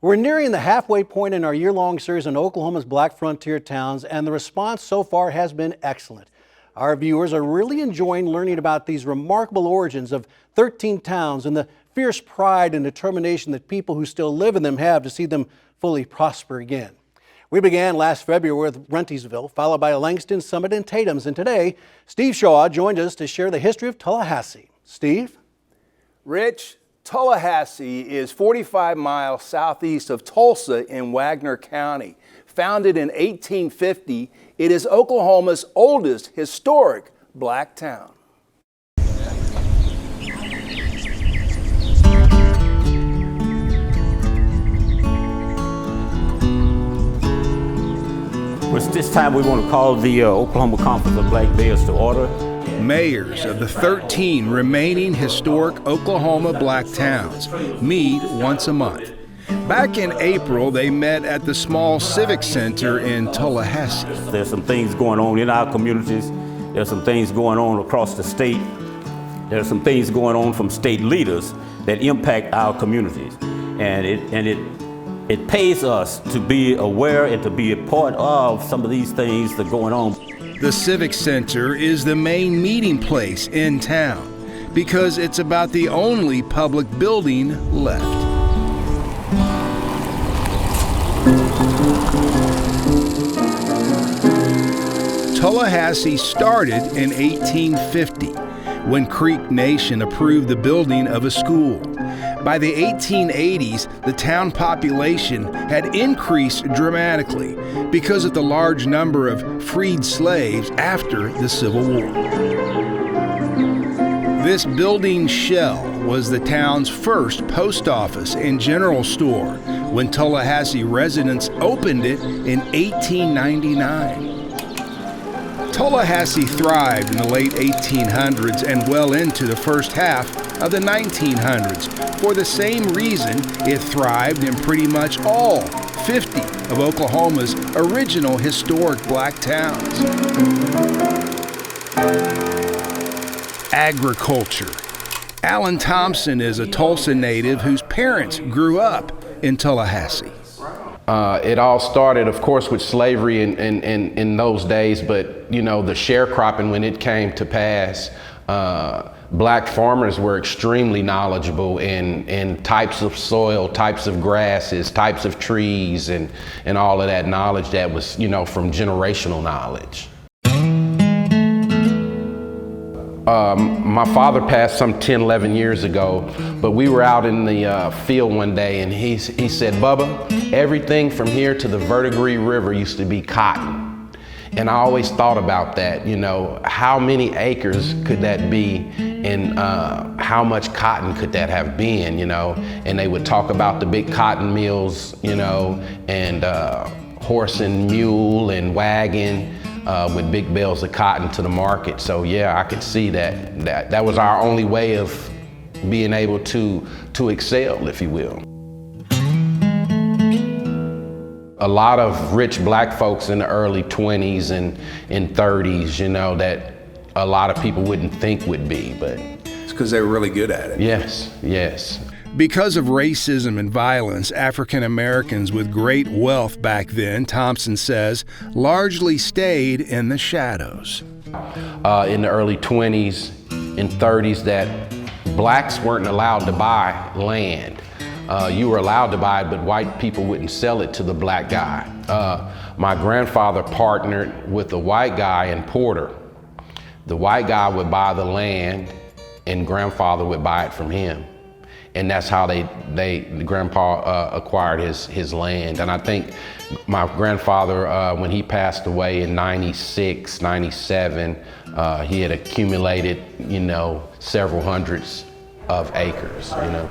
We're nearing the halfway point in our year-long series on Oklahoma's Black Frontier towns, and the response so far has been excellent. Our viewers are really enjoying learning about these remarkable origins of 13 towns and the fierce pride and determination that people who still live in them have to see them fully prosper again. We began last February with Rentisville, followed by Langston, Summit, and Tatums, and today, Steve Shaw joined us to share the history of Tallahassee. Steve? Rich, Tallahassee is 45 miles southeast of Tulsa in Wagner County. Founded in 1850, it is Oklahoma's oldest historic black town. Which this time we want to call the Oklahoma Conference of Black Mayors to order. Mayors of the 13 remaining historic Oklahoma black towns meet once a month. Back in April, they met at the small civic center in Tallahassee. There's some things going on in our communities. There's some things going on across the state. There's some things going on from state leaders that impact our communities. And it pays us to be aware and to be a part of some of these things that are going on. The Civic Center is the main meeting place in town because it's about the only public building left. Tallahassee started in 1850 when Creek Nation approved the building of a school. By the 1880s, the town population had increased dramatically because of the large number of freed slaves after the Civil War. This building shell was the town's first post office and general store when Tallahassee residents opened it in 1899. Tallahassee thrived in the late 1800s and well into the first half of the 1900s. For the same reason, it thrived in pretty much all 50 of Oklahoma's original historic black towns. Agriculture. Alan Thompson is a Tulsa native whose parents grew up in Tallahassee. It all started, of course, with slavery in those days, but, you know, the sharecropping, when it came to pass, black farmers were extremely knowledgeable in types of soil, types of grasses, types of trees, and all of that knowledge that was, you know, from generational knowledge. My father passed some 10, 11 years ago, but we were out in the field one day and he said, "Bubba, everything from here to the Verdigris River used to be cotton." And I always thought about that, you know, how many acres could that be and how much cotton could that have been, you know? And they would talk about the big cotton mills, you know, and horse and mule and wagon. With big bales of cotton to the market. So yeah, I could see that was our only way of being able to excel, if you will. A lot of rich black folks in the early 20s and in 30s, you know, that a lot of people wouldn't think would be, but. It's because they were really good at it. Yes, yes. Because of racism and violence, African Americans with great wealth back then, Thompson says, largely stayed in the shadows. In the early 20s and 30s, that blacks weren't allowed to buy land. You were allowed to buy it, but white people wouldn't sell it to the black guy. My grandfather partnered with a white guy in Porter. The white guy would buy the land and grandfather would buy it from him. And that's how grandpa acquired his land. And I think my grandfather, when he passed away in 96, 97, he had accumulated, you know, several hundreds of acres, you know.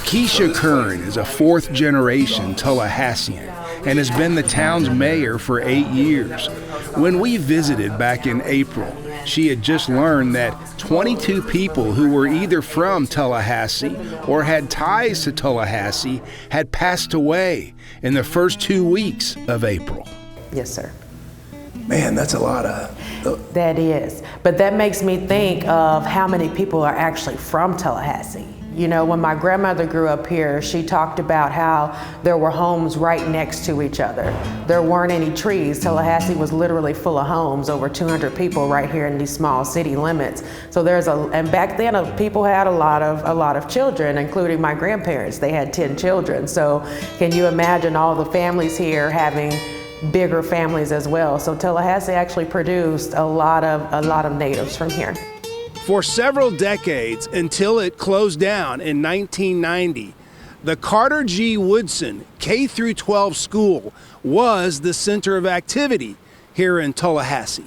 Keisha Kern is a fourth-generation Tallahassean and has been the town's mayor for 8 years. When we visited back in April, she had just learned that 22 people who were either from Tallahassee or had ties to Tallahassee had passed away in the first 2 weeks of April. Yes, sir. Man, that's a lot of... That is. But that makes me think of how many people are actually from Tallahassee. You know, when my grandmother grew up here, she talked about how there were homes right next to each other. There weren't any trees. Tallahassee was literally full of homes, over 200 people right here in these small city limits. So and back then people had a lot of children, including my grandparents. They had 10 children. So can you imagine all the families here having bigger families as well? So Tallahassee actually produced a lot of natives from here. For several decades until it closed down in 1990, the Carter G. Woodson K-12 school was the center of activity here in Tallahassee.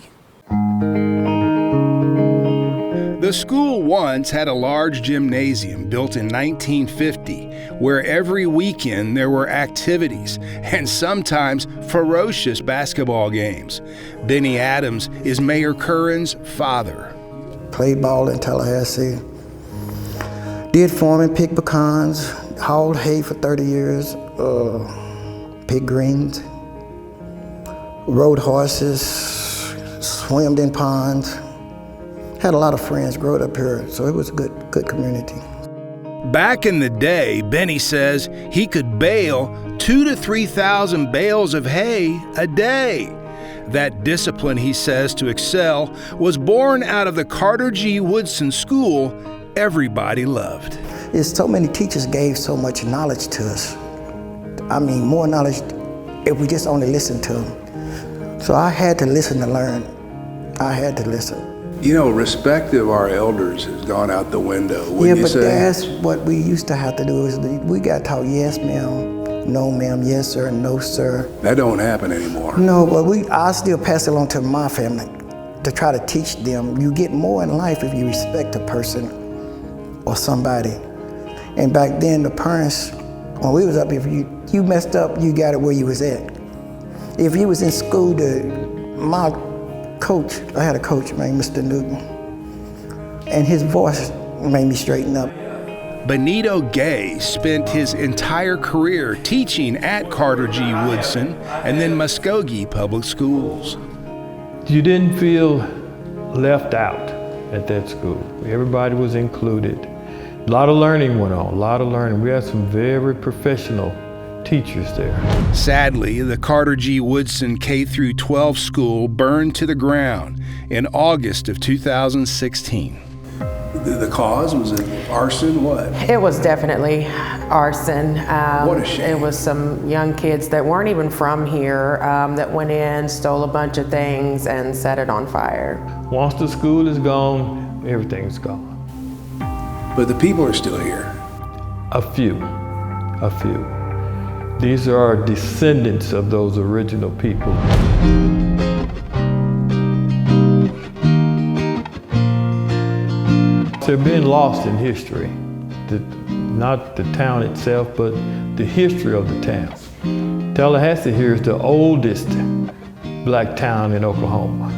The school once had a large gymnasium built in 1950, where every weekend there were activities and sometimes ferocious basketball games. Benny Adams is Mayor Curran's father. Played ball in Tallahassee, did farming, picked pecans, hauled hay for 30 years, picked greens, rode horses, swam in ponds. Had a lot of friends growing up here, so it was a good community. Back in the day, Benny says he could bale 2,000 to 3,000 bales of hay a day. That discipline, he says, to excel was born out of the Carter G. Woodson School everybody loved. It's so many teachers gave so much knowledge to us. I mean, more knowledge if we just only listened to them. So I had to listen to learn. I had to listen. You know, respect of our elders has gone out the window, wouldn't Yeah, you but say? that's what we used to have to do is we got taught yes, ma'am, no, ma'am, yes, sir, no, sir. That don't happen anymore. No, but I still pass it on to my family to try to teach them. You get more in life if you respect a person or somebody. And back then, the parents, when we was up, if you messed up, you got it where you was at. If you was in school, my coach, I had a coach named Mr. Newton, and his voice made me straighten up. Benito Gay spent his entire career teaching at Carter G. Woodson and then Muskogee Public Schools. You didn't feel left out at that school. Everybody was included. A lot of learning went on, a lot of learning. We had some very professional teachers there. Sadly, the Carter G. Woodson K-12 school burned to the ground in August of 2016. The cause, was it arson, what? It was definitely arson. What a shame. It was some young kids that weren't even from here that went in, stole a bunch of things, and set it on fire. Once the school is gone, everything's gone. But the people are still here. A few. These are descendants of those original people. They're being lost in history. Not the town itself, but the history of the town. Tallahassee here is the oldest black town in Oklahoma.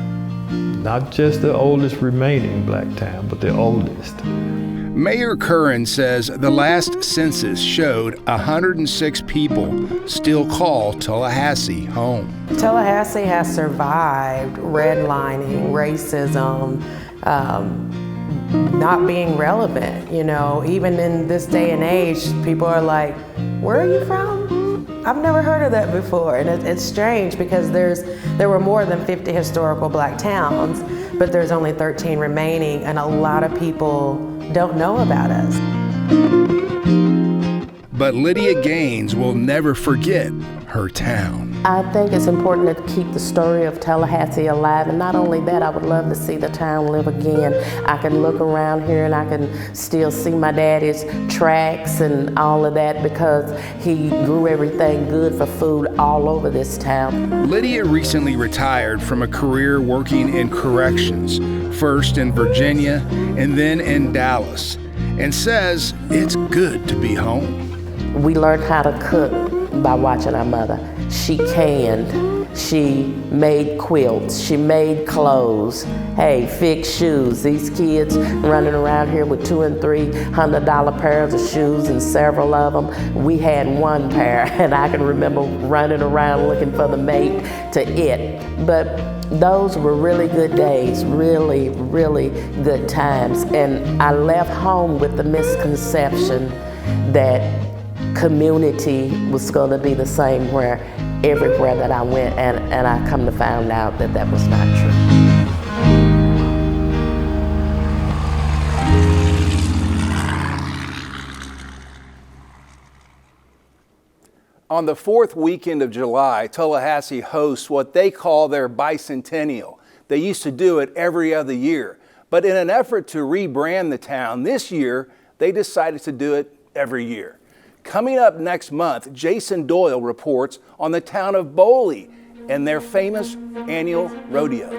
Not just the oldest remaining black town, but the oldest. Mayor Curran says the last census showed 106 people still call Tallahassee home. Tallahassee has survived redlining, racism, not being relevant. You know, even in this day and age, people are like, where are you from? I've never heard of that before. And it's strange because there were more than 50 historical black towns, but there's only 13 remaining, and a lot of people don't know about us. But Lydia Gaines will never forget her town. I think it's important to keep the story of Tallahassee alive, and not only that, I would love to see the town live again. I can look around here and I can still see my daddy's tracks and all of that because he grew everything good for food all over this town. Lydia recently retired from a career working in corrections, first in Virginia and then in Dallas, and says it's good to be home. We learned how to cook by watching our mother. She canned, She made quilts, she made clothes, hey, fixed shoes. These kids running around here with $200 and $300 pairs of shoes, and several of them. We had one pair, and I can remember running around looking for the mate to it. But those were really good days, really, really good times. And I left home with the misconception that community was going to be the same everywhere that I went, and I come to find out that that was not true. On the fourth weekend of July, Tallahassee hosts what they call their bicentennial. They used to do it every other year, but in an effort to rebrand the town this year, they decided to do it every year. Coming up next month, Jason Doyle reports on the town of Boley and their famous annual rodeo.